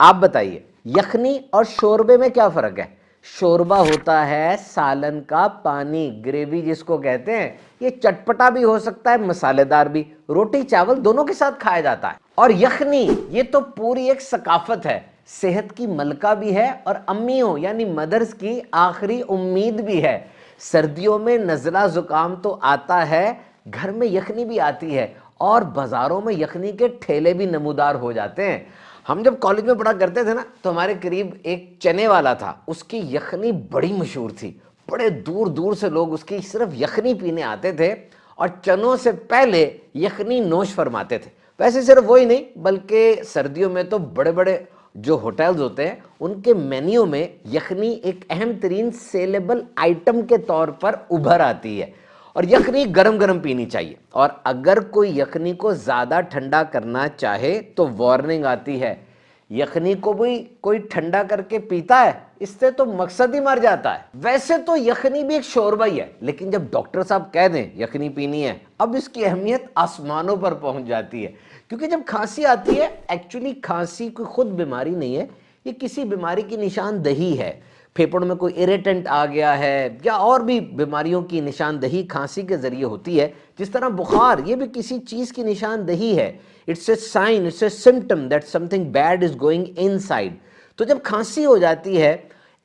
آپ بتائیے یخنی اور شوربے میں کیا فرق ہے؟ شوربہ ہوتا ہے سالن کا پانی، گریوی جس کو کہتے ہیں. یہ چٹپٹا بھی ہو سکتا ہے، مسالے دار بھی، روٹی چاول دونوں کے ساتھ کھایا جاتا ہے. اور یخنی یہ تو پوری ایک ثقافت ہے، صحت کی ملکہ بھی ہے اور امیوں یعنی مدرز کی آخری امید بھی ہے. سردیوں میں نزلہ زکام تو آتا ہے، گھر میں یخنی بھی آتی ہے اور بازاروں میں یخنی کے ٹھیلے بھی نمودار ہو جاتے ہیں. ہم جب کالج میں پڑھا کرتے تھے نا تو ہمارے قریب ایک چنے والا تھا، اس کی یخنی بڑی مشہور تھی، بڑے دور دور سے لوگ اس کی صرف یخنی پینے آتے تھے اور چنوں سے پہلے یخنی نوش فرماتے تھے. ویسے صرف وہی نہیں بلکہ سردیوں میں تو بڑے بڑے جو ہوٹلز ہوتے ہیں ان کے مینیو میں یخنی ایک اہم ترین سیلیبل آئٹم کے طور پر ابھر آتی ہے. اور یخنی گرم گرم پینی چاہیے، اور اگر کوئی یخنی کو زیادہ ٹھنڈا کرنا چاہے تو وارننگ آتی ہے. یخنی کو بھی کوئی ٹھنڈا کر کے پیتا ہے، اس سے تو مقصد ہی مر جاتا ہے. ویسے تو یخنی بھی ایک شوربہ ہی ہے، لیکن جب ڈاکٹر صاحب کہہ دیں یخنی پینی ہے اب اس کی اہمیت آسمانوں پر پہنچ جاتی ہے. کیونکہ جب کھانسی آتی ہے، ایکچولی کھانسی کوئی خود بیماری نہیں ہے، یہ کسی بیماری کی نشاندہی ہے. پھیپھڑوں میں کوئی اریٹنٹ آ گیا ہے یا اور بھی بیماریوں کی نشاندہی کھانسی کے ذریعے ہوتی ہے. جس طرح بخار یہ بھی کسی چیز کی نشاندہی ہے. It's a sign, it's a symptom that something bad is going inside. تو جب کھانسی ہو جاتی ہے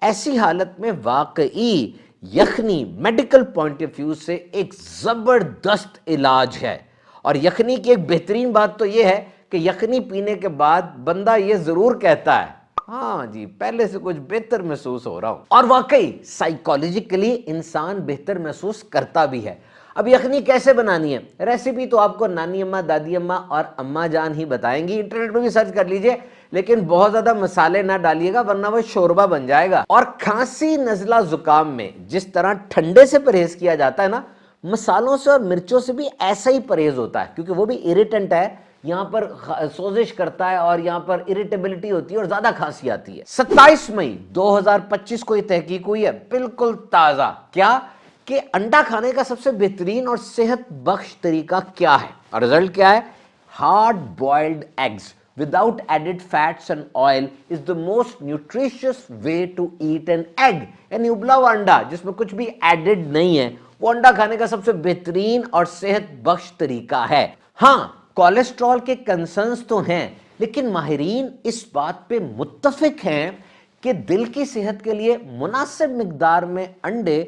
ایسی حالت میں واقعی یخنی میڈیکل پوائنٹ آف ویو سے ایک زبردست علاج ہے. اور یخنی کی ایک بہترین بات تو یہ ہے کہ یخنی پینے کے بعد بندہ یہ ضرور کہتا ہے ہاں جی پہلے سے کچھ بہتر محسوس ہو رہا ہوں. اور واقعی سائیکالوجیکلی انسان بہتر محسوس کرتا بھی ہے. اب یخنی کیسے بنانی ہے؟ ریسیپی تو آپ کو نانی اماں، دادی اماں اور اماں جان ہی بتائیں گی. انٹرنیٹ پہ بھی سرچ کر لیجئے، لیکن بہت زیادہ مسالے نہ ڈالیے گا ورنہ وہ شوربہ بن جائے گا. اور کھانسی نزلہ زکام میں جس طرح ٹھنڈے سے پرہیز کیا جاتا ہے نا، مسالوں سے اور مرچوں سے بھی ایسا ہی پرہیز ہوتا ہے، کیونکہ وہ بھی اریٹنٹ ہے. یہاں پر سوزش کرتا ہے اور یہاں پر اریٹیبلٹی ہوتی ہے اور زیادہ کھانسی آتی ہے. 27 مئی 2025 کو یہ تحقیق ہوئی ہے، بالکل تازہ. کیا کہ انڈا کھانے کا سب سے بہترین اور صحت بخش طریقہ کیا ہے؟ اور رزلٹ کیا ہے؟ Hard boiled eggs without added fats and oil is the most nutritious way to eat an egg. یعنی ابلا ہوا انڈا جس میں کچھ بھی ایڈڈ نہیں ہے، وہ انڈا کھانے کا سب سے بہترین اور صحت بخش طریقہ ہے. ہاں کولیسٹرول کے کنسرنز تو ہیں، لیکن ماہرین اس بات پہ متفق ہیں کہ دل کی صحت کے لیے مناسب مقدار میں انڈے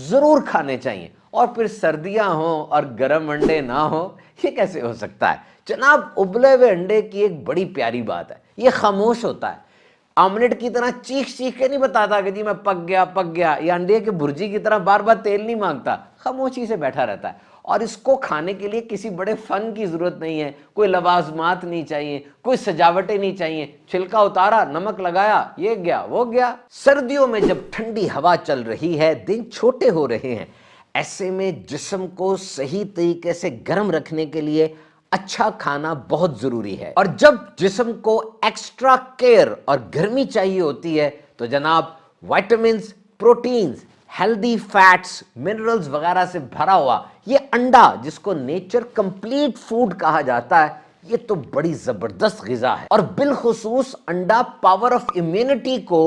ضرور کھانے چاہیے. اور پھر سردیاں ہوں اور گرم انڈے نہ ہوں، یہ کیسے ہو سکتا ہے؟ جناب ابلے ہوئے انڈے کی ایک بڑی پیاری بات ہے، یہ خاموش ہوتا ہے. آملیٹ کی طرح چیخ چیخ کے نہیں بتاتا کہ جی میں پک گیا پک گیا، یا انڈے کی بھرجی کی طرح بار بار تیل نہیں مانگتا، خاموشی سے بیٹھا رہتا ہے. اور اس کو کھانے کے لیے کسی بڑے فن کی ضرورت نہیں ہے، کوئی لوازمات نہیں چاہیے، کوئی سجاوٹیں نہیں چاہیے. چھلکا اتارا، نمک لگایا، یہ گیا وہ گیا. سردیوں میں جب ٹھنڈی ہوا چل رہی ہے، دن چھوٹے ہو رہے ہیں، ایسے میں جسم کو صحیح طریقے سے گرم رکھنے کے لیے اچھا کھانا بہت ضروری ہے. اور جب جسم کو ایکسٹرا کیئر اور گرمی چاہیے ہوتی ہے تو جناب vitamins, proteins, healthy fats, minerals وغیرہ سے بھرا ہوا یہ انڈا جس کو نیچر کمپلیٹ فوڈ کہا جاتا ہے، یہ تو بڑی زبردست غذا ہے. اور بالخصوص انڈا پاور آف امیونٹی کو،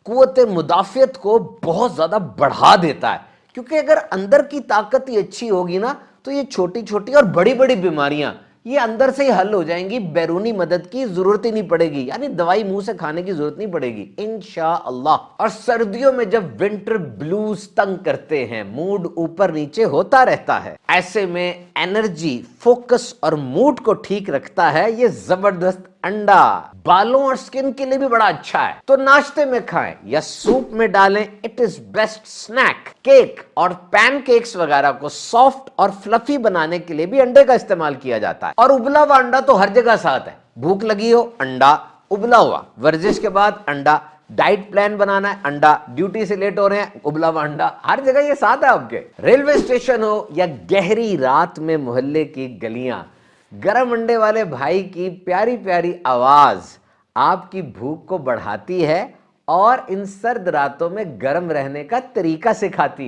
قوت مدافعت کو بہت زیادہ بڑھا دیتا ہے. کیونکہ اگر اندر کی طاقت ہی اچھی ہوگی نا تو یہ چھوٹی چھوٹی اور بڑی بڑی بیماریاں یہ اندر سے ہی حل ہو جائیں گی، بیرونی مدد کی ضرورت ہی نہیں پڑے گی، یعنی دوائی منہ سے کھانے کی ضرورت نہیں پڑے گی انشاءاللہ. اور سردیوں میں جب ونٹر بلوز تنگ کرتے ہیں، موڈ اوپر نیچے ہوتا رہتا ہے، ایسے میں انرجی، فوکس اور موڈ کو ٹھیک رکھتا ہے یہ زبردست انڈا. بالوں اور سکن کے لیے بھی بڑا اچھا ہے، تو ناشتے میں کھائیں یا سوپ میں ڈالیں، it is best snack. Cake اور پین کیکس وغیرہ کو سافٹ اور فلفی بنانے کے لیے بھی انڈے کا استعمال کیا جاتا ہے. اور ابلا ہوا انڈا تو ہر جگہ ساتھ ہے، بھوک لگی ہو انڈا ابلا ہوا، ورزش کے بعد انڈا، ڈائٹ پلان بنانا ہے انڈا، ڈیوٹی سے لیٹ ہو رہے ہیں ابلا ہوا انڈا، ہر جگہ یہ ساتھ ہے آپ کے. ریلوے اسٹیشن ہو یا گہری رات میں محلے کی گلیاں، گرم انڈے والے بھائی کی پیاری پیاری آواز آپ کی بھوک کو بڑھاتی ہے اور ان سرد راتوں میں گرم رہنے کا طریقہ سکھاتی ہے.